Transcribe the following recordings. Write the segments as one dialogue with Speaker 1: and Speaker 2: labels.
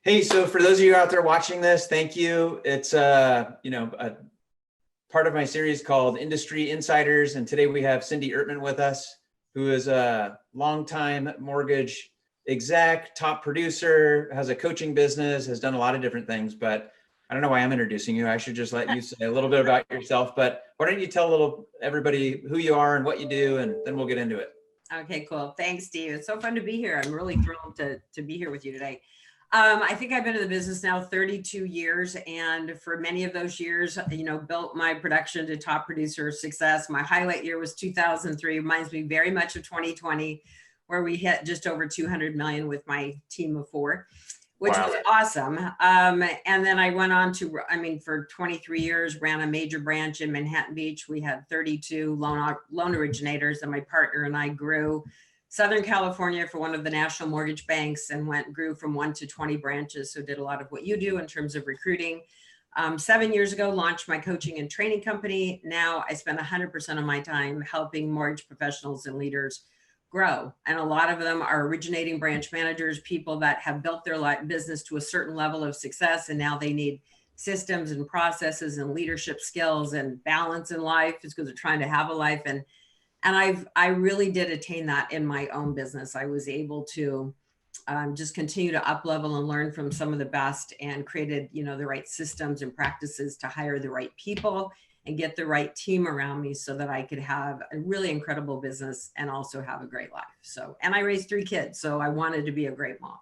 Speaker 1: Hey, so for those of you out there watching this, thank you. It's a part of my series called Industry Insiders, and today we have Cindy Ertman with us, who is a longtime mortgage exec, top producer, has a coaching business, has done a lot of different things. But I don't know why I'm introducing you. I should just let you say a little bit about yourself. But why don't you tell everybody who you are and what you do, and then we'll get into it.
Speaker 2: Okay, cool. Thanks, Steve. It's so fun to be here. I'm really thrilled to be here with you today. I think I've been in the business now 32 years, and for many of those years, built my production to top producer success. My highlight year was 2003. Reminds me very much of 2020, where we hit just over 200 million with my team of four, which
Speaker 1: Wow.
Speaker 2: was awesome. And then I went on to, for 23 years, ran a major branch in Manhattan Beach. We had 32 loan originators, and my partner and I grew Southern California for one of the national mortgage banks and grew from 1 to 20 branches. So did a lot of what you do in terms of recruiting. 7 years ago, launched my coaching and training company. Now I spend 100% of my time helping mortgage professionals and leaders grow. And a lot of them are originating branch managers, people that have built their business to a certain level of success. And now they need systems and processes and leadership skills and balance in life, because they're trying to have a life. And I really did attain that in my own business. I was able to just continue to up level and learn from some of the best, and created, the right systems and practices to hire the right people and get the right team around me so that I could have a really incredible business and also have a great life. So, and I raised 3 kids, so I wanted to be a great mom,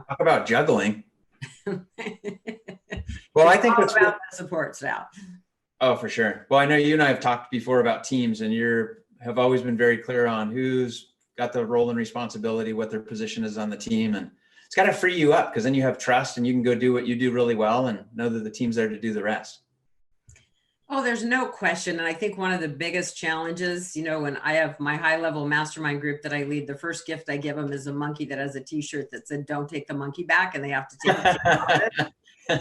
Speaker 1: Talk about juggling.
Speaker 2: Well, I think it's about the support staff.
Speaker 1: Oh, for sure. Well, I know you and I have talked before about teams, and have always been very clear on who's got the role and responsibility, what their position is on the team. And it's got to free you up, because then you have trust and you can go do what you do really well and know that the team's there to do the rest.
Speaker 2: Oh, there's no question. And I think one of the biggest challenges, when I have my high level mastermind group that I lead, the first gift I give them is a monkey that has a t-shirt that said, "Don't take the monkey back," and they have to take it.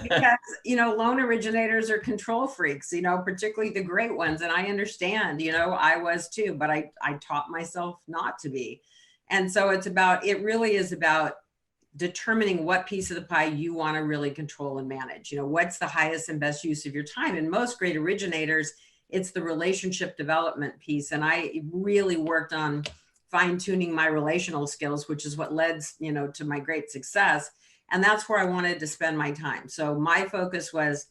Speaker 2: Because, loan originators are control freaks, particularly the great ones. And I understand, I was too, but I taught myself not to be. And so it really is about determining what piece of the pie you want to really control and manage. What's the highest and best use of your time? And most great originators, it's the relationship development piece. And I really worked on fine tuning my relational skills, which is what led, to my great success. And that's where I wanted to spend my time. So my focus was,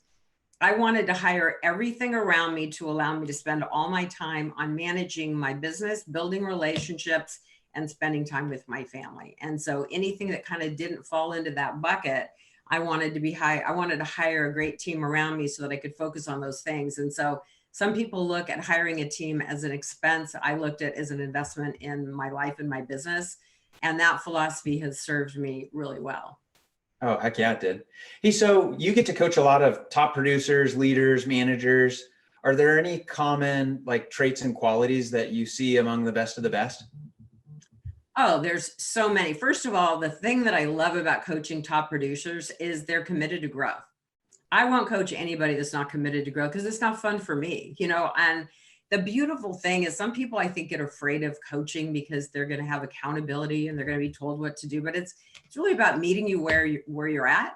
Speaker 2: I wanted to hire everything around me to allow me to spend all my time on managing my business, building relationships, and spending time with my family. And so anything that kind of didn't fall into that bucket, I wanted to hire a great team around me so that I could focus on those things. And so some people look at hiring a team as an expense. I looked at it as an investment in my life and my business. And that philosophy has served me really well.
Speaker 1: Oh, heck yeah, it did. Hey, so you get to coach a lot of top producers, leaders, managers. Are there any common traits and qualities that you see among the best of the best?
Speaker 2: Oh, there's so many. First of all, the thing that I love about coaching top producers is they're committed to growth. I won't coach anybody that's not committed to growth, because it's not fun for me, and the beautiful thing is some people, I think, get afraid of coaching because they're going to have accountability and they're going to be told what to do. But it's really about meeting you where you're at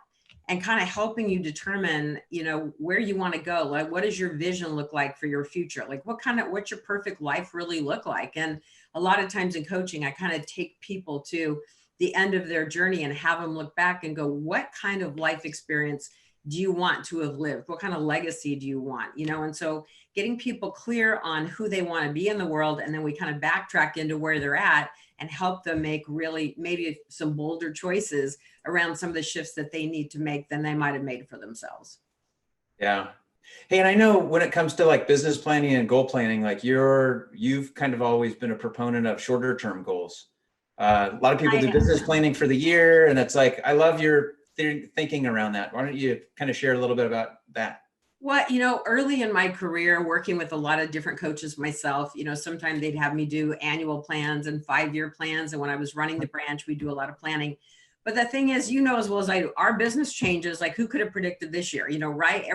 Speaker 2: and kind of helping you determine, where you want to go. Like, what does your vision look like for your future? Like, what's your perfect life really look like? And a lot of times in coaching, I kind of take people to the end of their journey and have them look back and go, what kind of life experience do you want to have lived? What kind of legacy do you want? And so getting people clear on who they want to be in the world. And then we kind of backtrack into where they're at and help them make really maybe some bolder choices around some of the shifts that they need to make than they might have made for themselves.
Speaker 1: Yeah. Hey, and I know when it comes to business planning and goal planning, you've kind of always been a proponent of shorter term goals. A lot of people do business planning for the year, and it's I love your thinking around that. Why don't you kind of share a little bit about that?
Speaker 2: Well, early in my career, working with a lot of different coaches myself, sometimes they'd have me do annual plans and 5-year plans. And when I was running the branch, we do a lot of planning. But the thing is, as well as I do, our business changes. Like, who could have predicted this year, right?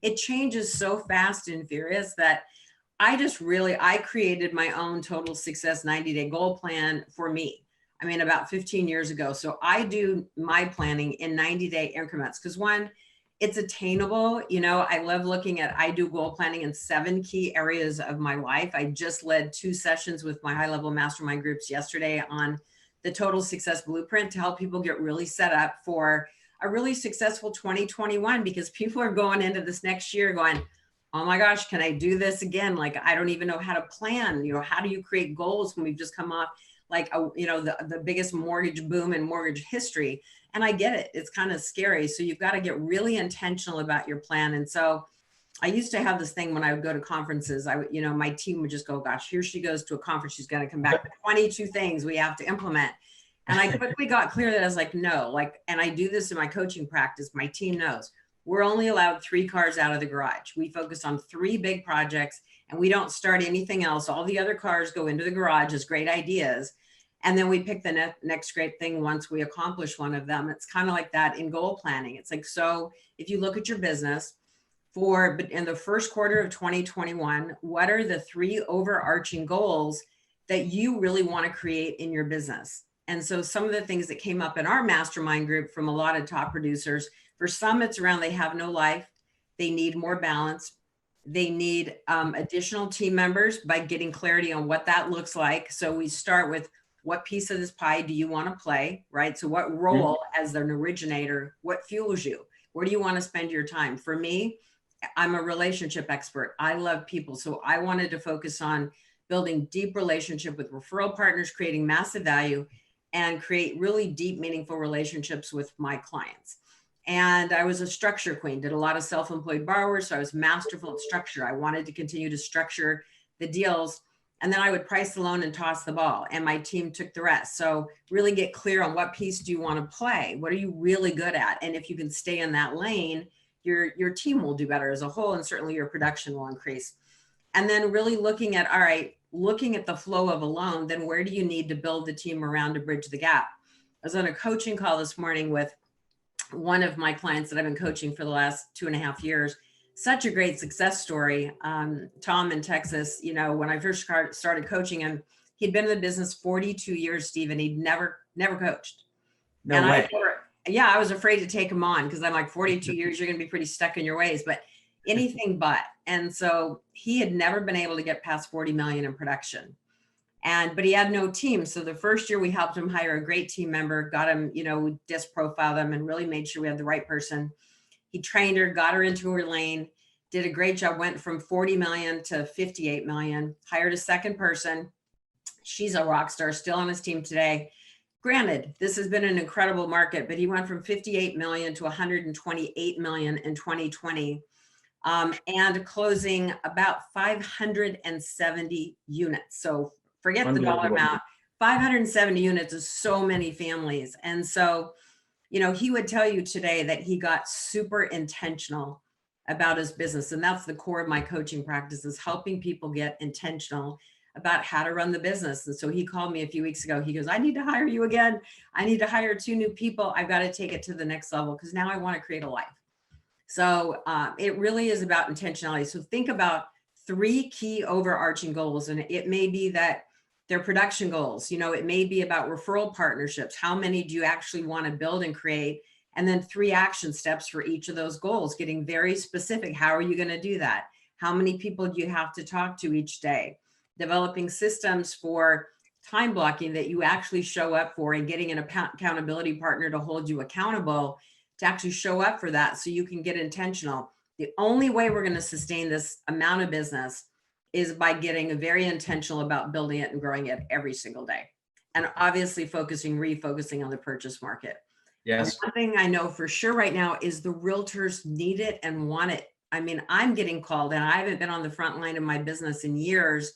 Speaker 2: It changes so fast and furious that I created my own total success 90-day goal plan for me. I mean, about 15 years ago. So I do my planning in 90-day increments because one, it's attainable. You know, I love looking at, I do goal planning in 7 key areas of my life. I just led 2 sessions with my high level mastermind groups yesterday on the Total Success Blueprint to help people get really set up for a really successful 2021, because people are going into this next year going, oh my gosh, can I do this again? Like, I don't even know how to plan. You know, how do you create goals when we've just come off like, you know, the biggest mortgage boom in mortgage history? And I get it. It's kind of scary. So you've got to get really intentional about your plan. And so I used to have this thing when I would go to conferences, I would, you know, my team would just go, gosh, here she goes to a conference. She's going to come back with 22 things we have to implement. And I quickly got clear that I was like, no, like, and I do this in my coaching practice. My team knows we're only allowed 3 cars out of the garage. We focus on 3 big projects and we don't start anything else. All the other cars go into the garage as great ideas. And then we pick the next great thing once we accomplish one of them. It's kind of like that in goal planning. It's like, so if you look at your business but in the first quarter of 2021, what are the 3 overarching goals that you really want to create in your business? And so some of the things that came up in our mastermind group from a lot of top producers, for some, it's around they have no life. They need more balance. They need additional team members by getting clarity on what that looks like. So we start with, what piece of this pie do you want to play, right? So what role as an originator, what fuels you? Where do you want to spend your time? For me, I'm a relationship expert. I love people. So I wanted to focus on building deep relationship with referral partners, creating massive value, and create really deep, meaningful relationships with my clients. And I was a structure queen, did a lot of self-employed borrowers. So I was masterful at structure. I wanted to continue to structure the deals. And then I would price the loan and toss the ball, and my team took the rest. So really get clear on what piece do you want to play? What are you really good at? And if you can stay in that lane, your team will do better as a whole, and certainly your production will increase. And then really looking at, all right, looking at the flow of a loan, then where do you need to build the team around to bridge the gap? I was on a coaching call this morning with one of my clients that I've been coaching for the last 2.5 years. Such a great success story. Tom in Texas, you know, when I first started coaching him, he'd been in the business 42 years, Steve, and he'd never coached.
Speaker 1: No
Speaker 2: and
Speaker 1: way.
Speaker 2: I was afraid to take him on because I'm like, 42 years, you're going to be pretty stuck in your ways, but anything but. And so he had never been able to get past 40 million in production. But he had no team. So the first year we helped him hire a great team member, got him, you know, we disc profiled them and really made sure we had the right person. He trained her, got her into her lane, did a great job, went from 40 million to 58 million, hired a second person. She's a rock star, still on his team today. Granted, this has been an incredible market, but he went from 58 million to 128 million in 2020, and closing about 570 units. So forget the dollar amount, 570 units is so many families. And so, you know, he would tell you today that he got super intentional about his business. And that's the core of my coaching practice, is helping people get intentional about how to run the business. And so he called me a few weeks ago. He goes, I need to hire you again. I need to hire 2 new people. I've got to take it to the next level because now I want to create a life. So it really is about intentionality. So think about 3 key overarching goals. And it may be that they're production goals. You know, it may be about referral partnerships. How many do you actually want to build and create? And then 3 action steps for each of those goals, getting very specific. How are you going to do that? How many people do you have to talk to each day? Developing systems for time blocking that you actually show up for, and getting an accountability partner to hold you accountable to actually show up for that so you can get intentional. The only way we're going to sustain this amount of business is by getting very intentional about building it and growing it every single day. And obviously refocusing on the purchase market.
Speaker 1: Yes.
Speaker 2: One thing I know for sure right now is the realtors need it and want it. I mean, I'm getting called, and I haven't been on the front line of my business in years.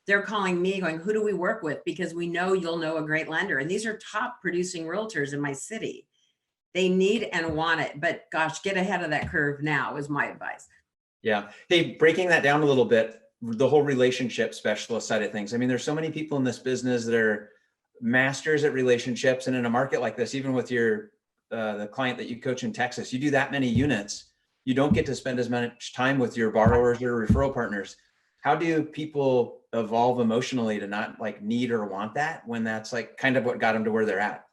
Speaker 2: They're calling me going, who do we work with? Because we know you'll know a great lender. And these are top producing realtors in my city. They need and want it, but gosh, get ahead of that curve now is my advice.
Speaker 1: Yeah. Hey, breaking that down a little bit, the whole relationship specialist side of things. I mean, there's so many people in this business that are masters at relationships. And in a market like this, even with your, the client that you coach in Texas, you do that many units, you don't get to spend as much time with your borrowers or referral partners. how do people evolve emotionally to not like need or want that when that's like kind of what got them to where they're at?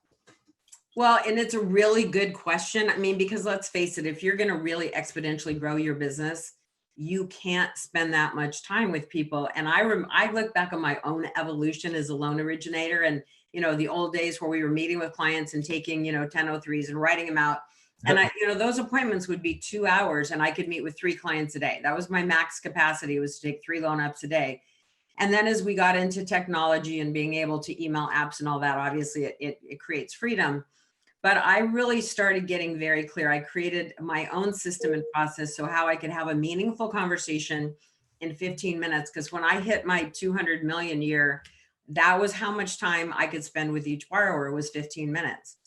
Speaker 2: Well, and it's a really good question. I mean, because let's face it, if you're going to really exponentially grow your business, you can't spend that much time with people. And I look back on my own evolution as a loan originator, and the old days where we were meeting with clients and taking 1003s and writing them out. And those appointments would be 2 hours, and I could meet with 3 clients a day. That was my max capacity, was to take 3 loan ups a day. And then as we got into technology and being able to email apps and all that, obviously it creates freedom. But I really started getting very clear. I created my own system and process so how I could have a meaningful conversation in 15 minutes. Because when I hit my 200 million year, that was how much time I could spend with each borrower, was 15 minutes.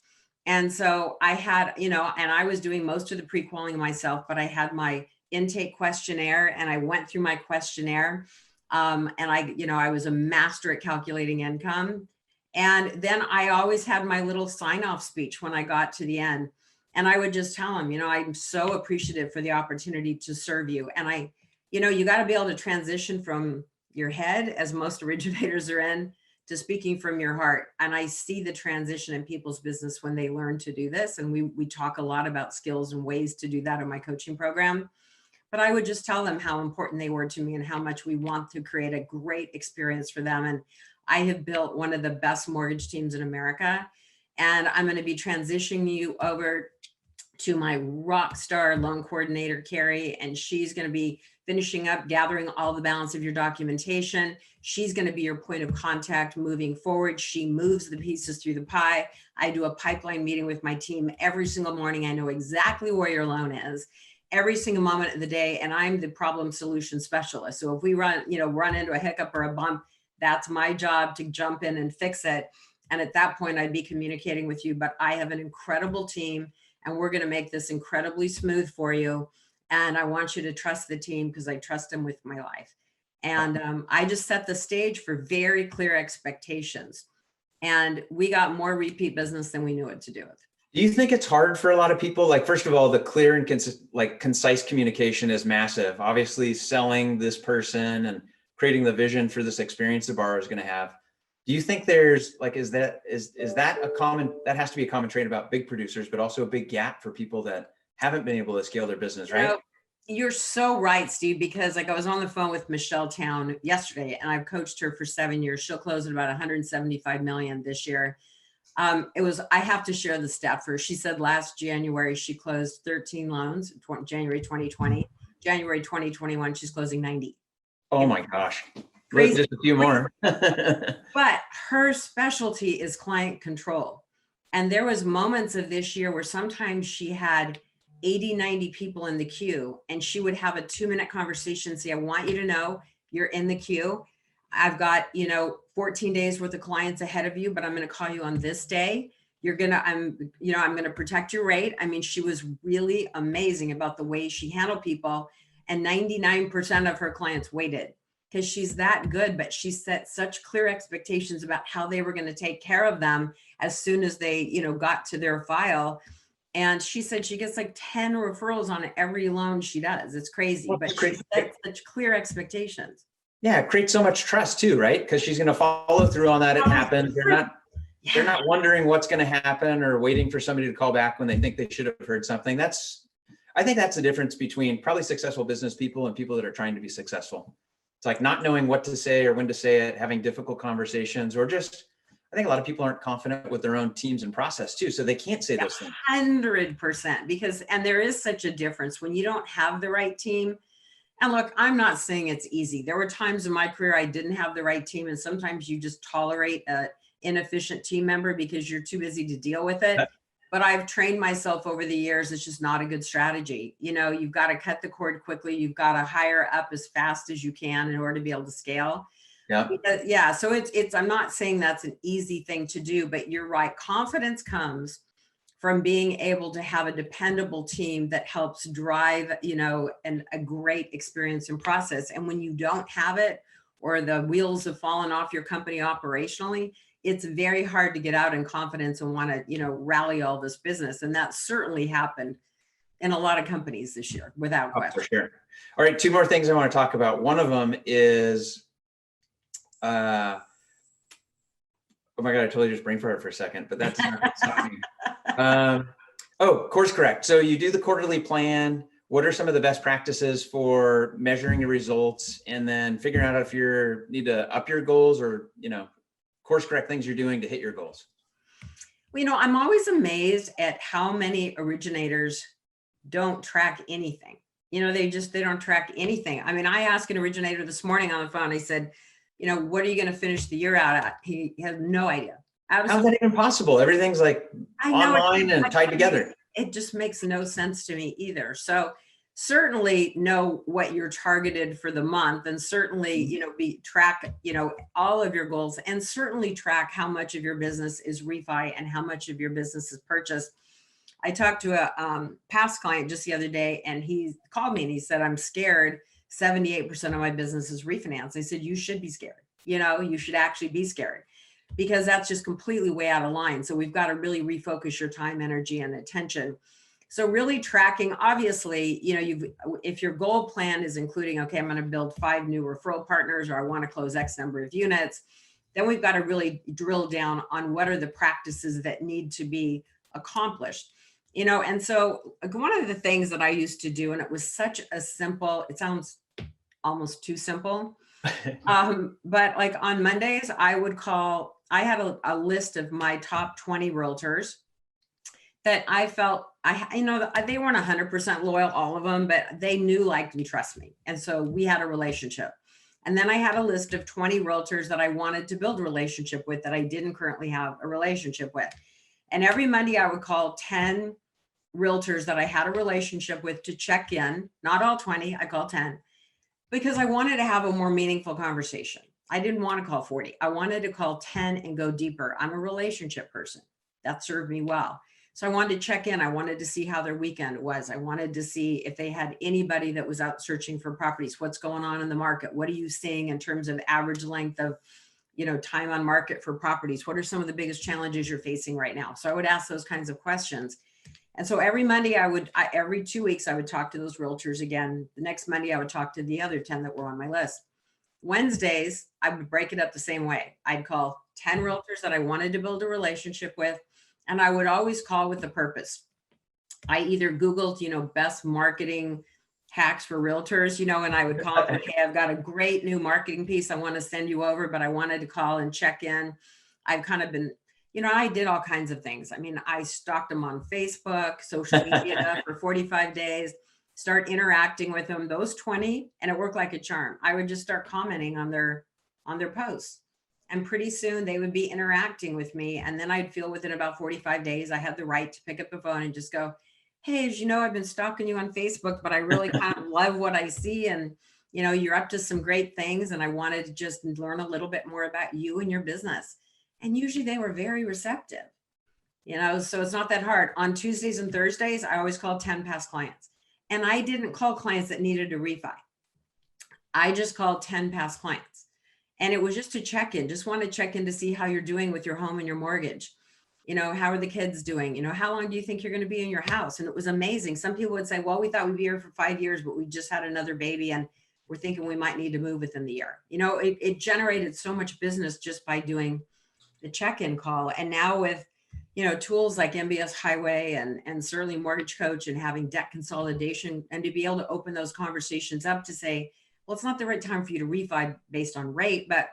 Speaker 2: And so I had, and I was doing most of the pre-qualling myself, but I had my intake questionnaire and I went through my questionnaire. And I was a master at calculating income. And then I always had my little sign-off speech when I got to the end. And I would just tell them, I'm so appreciative for the opportunity to serve you. And you got to be able to transition from your head, as most originators are in, to speaking from your heart. And I see the transition in people's business when they learn to do this. And we talk a lot about skills and ways to do that in my coaching program. But I would just tell them how important they were to me and how much we want to create a great experience for them. And I have built one of the best mortgage teams in America. And I'm going to be transitioning you over to my rock star loan coordinator, Carrie, and she's going to be finishing up gathering all the balance of your documentation. She's going to be your point of contact moving forward. She moves the pieces through the pie. I do a pipeline meeting with my team every single morning. I know exactly where your loan is every single moment of the day. And I'm the problem solution specialist. So if we run into a hiccup or a bump, that's my job to jump in and fix it. And at that point, I'd be communicating with you, but I have an incredible team and we're going to make this incredibly smooth for you. And I want you to trust the team because I trust them with my life. And I just set the stage for very clear expectations. And we got more repeat business than we knew what to do with.
Speaker 1: Do you think it's hard for a lot of people? Like, first of all, the clear and concise communication is massive. Obviously, selling this person and creating the vision for this experience the borrower is going to have. Do you think there's like, is that a common, that has to be a common trait about big producers, but also a big gap for people that haven't been able to scale their business, right?
Speaker 2: You're so right, Steve, because like I was on the phone with Michelle Town yesterday and I've coached her for 7 years. She'll close at about 175 million this year. I have to share the stat first. She said last January, she closed 13 loans, January 2020, January 2021, she's closing 90.
Speaker 1: Oh my gosh.
Speaker 2: Crazy.
Speaker 1: Just a few more.
Speaker 2: But her specialty is client control. And there was moments of this year where sometimes she had 80, 90 people in the queue and she would have a 2-minute conversation, say, I want you to know you're in the queue. I've got, 14 days worth of clients ahead of you, but I'm going to call you on this day. I'm going to protect your rate. I mean, she was really amazing about the way she handled people, and 99% of her clients waited because she's that good, but she set such clear expectations about how they were going to take care of them as soon as they, got to their file. And she said she gets like 10 referrals on every loan she does. It's crazy, but she set such clear expectations.
Speaker 1: Yeah, it creates so much trust too, right? Because she's going to follow through on that. It happens. They're not wondering what's going to happen or waiting for somebody to call back when they think they should have heard something. I think that's the difference between probably successful business people and people that are trying to be successful. It's like not knowing what to say or when to say it, having difficult conversations, or just, I think a lot of people aren't confident with their own teams and process too. So they can't say those things.
Speaker 2: 100%, and there is such a difference when you don't have the right team. And look, I'm not saying it's easy. There were times in my career I didn't have the right team, and sometimes you just tolerate an inefficient team member because you're too busy to deal with it. But I've trained myself over the years. It's just not a good strategy. You've got to cut the cord quickly. You've got to hire up as fast as you can in order to be able to scale.
Speaker 1: Yeah.
Speaker 2: So it's, I'm not saying that's an easy thing to do, but you're right. Confidence comes from being able to have a dependable team that helps drive, a great experience and process. And when you don't have it, or the wheels have fallen off your company operationally, it's very hard to get out in confidence and want to, rally all this business. And that certainly happened in a lot of companies this year, without
Speaker 1: Oh,
Speaker 2: question.
Speaker 1: for sure. All right, two more things I want to talk about. One of them is, oh my God, I totally just brain farted for a second, but that's not me. Oh, course correct. So you do the quarterly plan. What are some of the best practices for measuring your results and then figuring out if you need to up your goals or, course correct things you're doing to hit your goals?
Speaker 2: Well, I'm always amazed at how many originators don't track anything. They don't track anything. I mean, I asked an originator this morning on the phone, I said, what are you going to finish the year out at? He has no idea.
Speaker 1: How's that even possible? Everything's like online and tied together.
Speaker 2: It just makes no sense to me either. So certainly know what you're targeted for the month, and certainly, track, all of your goals, and certainly track how much of your business is refi and how much of your business is purchase. I talked to a past client just the other day, and he called me and he said, I'm scared 78% of my business is refinance. I said, you should be scared. You should actually be scared, because that's just completely way out of line. So we've got to really refocus your time, energy, and attention. So really tracking, obviously, if your goal plan is including, okay, I'm going to build 5 new referral partners, or I want to close X number of units, then we've got to really drill down on what are the practices that need to be accomplished. And so one of the things that I used to do, and it was such a simple, it sounds almost too simple, but like on Mondays, I had a list of my top 20 realtors that I felt, they weren't 100% loyal, all of them, but they knew, liked, and trust me. And so we had a relationship. And then I had a list of 20 realtors that I wanted to build a relationship with that I didn't currently have a relationship with. And every Monday I would call 10 realtors that I had a relationship with to check in, not all 20, I called 10, because I wanted to have a more meaningful conversation. I didn't want to call 40. I wanted to call 10 and go deeper. I'm a relationship person. That served me well. So I wanted to check in. I wanted to see how their weekend was. I wanted to see if they had anybody that was out searching for properties. What's going on in the market? What are you seeing in terms of average length of, time on market for properties? What are some of the biggest challenges you're facing right now? So I would ask those kinds of questions. And so every Monday every 2 weeks, I would talk to those realtors again. The next Monday, I would talk to the other 10 that were on my list. Wednesdays, I would break it up the same way. I'd call 10 realtors that I wanted to build a relationship with. And I would always call with a purpose. I either Googled, best marketing hacks for realtors, and I would call, okay, I've got a great new marketing piece I want to send you over, but I wanted to call and check in. I've kind of been, I did all kinds of things. I mean, I stalked them on Facebook, social media for 45 days, start interacting with them, those 20, and it worked like a charm. I would just start commenting on their posts. And pretty soon they would be interacting with me. And then I'd feel within about 45 days, I had the right to pick up the phone and just go, hey, as you know, I've been stalking you on Facebook, but I really kind of love what I see. And, you're up to some great things. And I wanted to just learn a little bit more about you and your business. And usually they were very receptive, so it's not that hard. On Tuesdays and Thursdays, I always called 10 past clients. And I didn't call clients that needed a refi. I just called 10 past clients. And it was just to check in, just want to check in to see how you're doing with your home and your mortgage. How are the kids doing? How long do you think you're going to be in your house? And it was amazing. Some people would say, well, we thought we'd be here for 5 years, but we just had another baby and we're thinking we might need to move within the year. It generated so much business just by doing the check-in call. And now with, tools like MBS Highway and certainly Mortgage Coach and having debt consolidation, and to be able to open those conversations up to say, well, it's not the right time for you to refi based on rate, but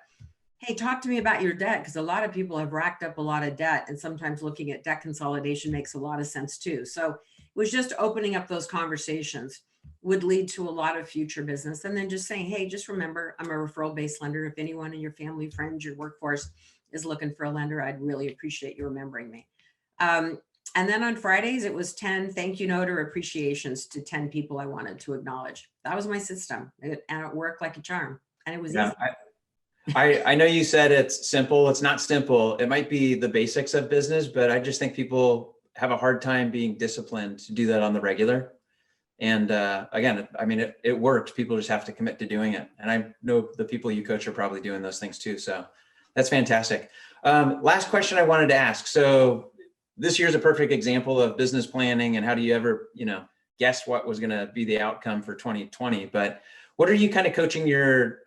Speaker 2: hey, talk to me about your debt, because a lot of people have racked up a lot of debt, and sometimes looking at debt consolidation makes a lot of sense too. So it was just opening up those conversations would lead to a lot of future business. And then just saying, hey, just remember, I'm a referral-based lender. If anyone in your family, friends, your workforce is looking for a lender, I'd really appreciate you remembering me. And then on Fridays, it was 10 thank you note or appreciations to 10 people I wanted to acknowledge. That was my system, and it worked like a charm, and it was easy.
Speaker 1: I know you said it's simple. It's not simple. It might be the basics of business, but I just think people have a hard time being disciplined to do that on the regular. And again, I mean, it works. People just have to commit to doing it. And I know the people you coach are probably doing those things too. So that's fantastic. Last question I wanted to ask. So this year's a perfect example of business planning and how do you ever, guess what was going to be the outcome for 2020. But what are you kind of coaching your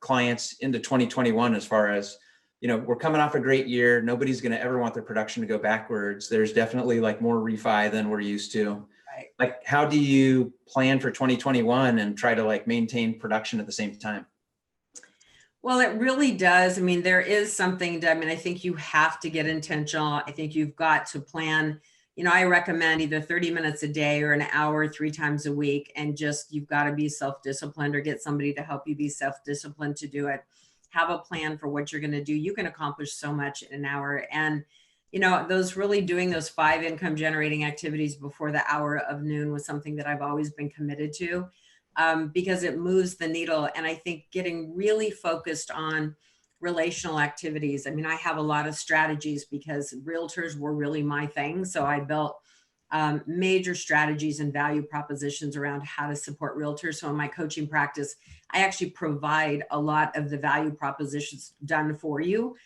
Speaker 1: clients into 2021 as far as, we're coming off a great year. Nobody's going to ever want their production to go backwards. There's definitely like more refi than we're used to.
Speaker 2: Right.
Speaker 1: Like, how do you plan for 2021 and try to like maintain production at the same time?
Speaker 2: Well, it really does. I mean, there is something to, I think you have to get intentional. I think you've got to plan. I recommend either 30 minutes a day or an hour 3 times a week. And just, you've got to be self-disciplined or get somebody to help you be self-disciplined to do it. Have a plan for what you're going to do. You can accomplish so much in an hour. And, doing those 5 income generating activities before the hour of noon was something that I've always been committed to. Because it moves the needle. And I think getting really focused on relational activities. I have a lot of strategies because realtors were really my thing. So I built major strategies and value propositions around how to support realtors. So in my coaching practice, I actually provide a lot of the value propositions done for you,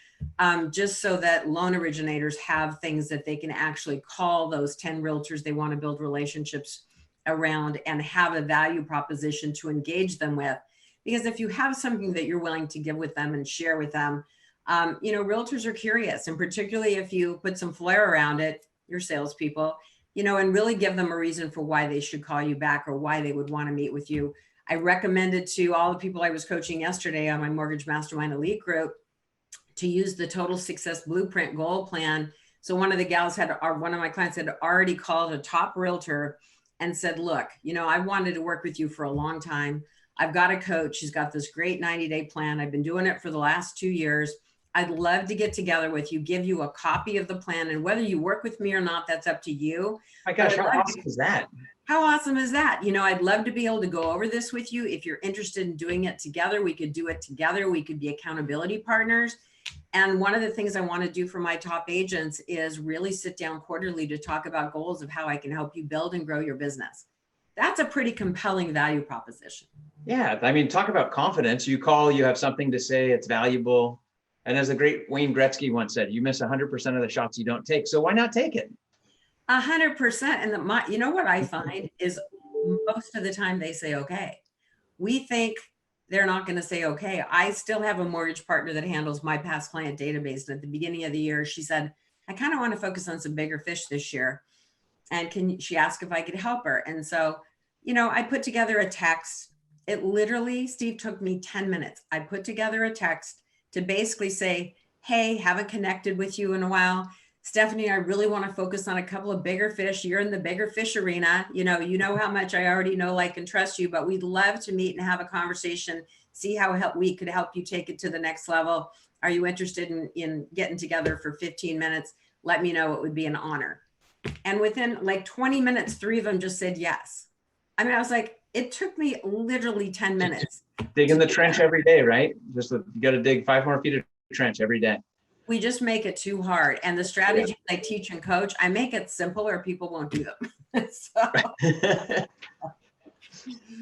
Speaker 2: just so that loan originators have things that they can actually call those 10 realtors they want to build relationships around and have a value proposition to engage them with. Because if you have something that you're willing to give with them and share with them, realtors are curious, and particularly if you put some flair around it, your salespeople, and really give them a reason for why they should call you back or why they would want to meet with you. I recommended to all the people I was coaching yesterday on my Mortgage Mastermind Elite group to use the Total Success Blueprint Goal Plan. So one of my clients had already called a top realtor and said, look, I wanted to work with you for a long time. I've got a coach. She's got this great 90-day plan. I've been doing it for the last 2 years. I'd love to get together with you, give you a copy of the plan. And whether you work with me or not, that's up to you.
Speaker 1: My gosh, how awesome is that?
Speaker 2: How awesome is that? I'd love to be able to go over this with you. If you're interested in doing it together, we could do it together. We could be accountability partners. And one of the things I want to do for my top agents is really sit down quarterly to talk about goals of how I can help you build and grow your business. That's a pretty compelling value proposition.
Speaker 1: Yeah. Talk about confidence. You call, you have something to say, it's valuable. And as the great Wayne Gretzky once said, you miss 100% of the shots you don't take. So why not take it?
Speaker 2: 100%. And what I find is most of the time they say, okay. We think they're not going to say, okay. I still have a mortgage partner that handles my past client database. And at the beginning of the year, she said, I kind of want to focus on some bigger fish this year. And she asked if I could help her. And so, I put together a text. It literally, Steve, took me 10 minutes. I put together a text to basically say, hey, haven't connected with you in a while. Stephanie, I really want to focus on a couple of bigger fish. You're in the bigger fish arena. You know how much I already know, like, and trust you, but we'd love to meet and have a conversation, see how we could help you take it to the next level. Are you interested in getting together for 15 minutes? Let me know. It would be an honor. And within like 20 minutes, 3 of them just said yes. I was like, it took me literally 10 minutes.
Speaker 1: Dig in the trench every day, right? You got to dig 5 more feet of trench every day.
Speaker 2: We just make it too hard. And the strategies I teach and coach, I make it simple or people won't do them.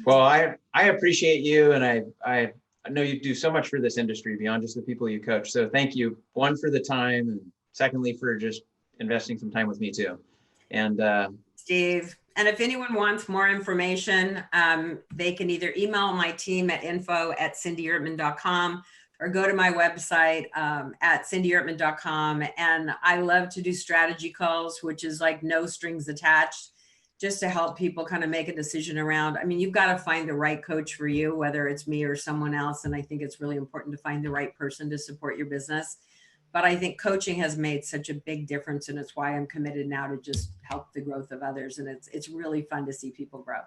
Speaker 1: Well, I appreciate you. And I know you do so much for this industry beyond just the people you coach. So thank you, one, for the time, and secondly, for just investing some time with me too. And
Speaker 2: Steve, and if anyone wants more information, they can either email my team at info@cindyertman.com or go to my website at cindyertman.com. And I love to do strategy calls, which is like no strings attached, just to help people kind of make a decision around. You've got to find the right coach for you, whether it's me or someone else. And I think it's really important to find the right person to support your business. But I think coaching has made such a big difference, and it's why I'm committed now to just help the growth of others. And it's really fun to see people grow.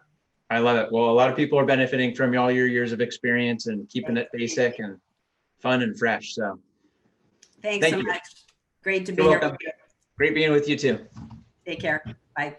Speaker 2: I
Speaker 1: love it. Well, a lot of people are benefiting from all your years of experience and keeping it basic and fun and fresh. So
Speaker 2: thanks so much. Great to be
Speaker 1: You're
Speaker 2: here.
Speaker 1: welcome. Great being with you too.
Speaker 2: Take care. Bye.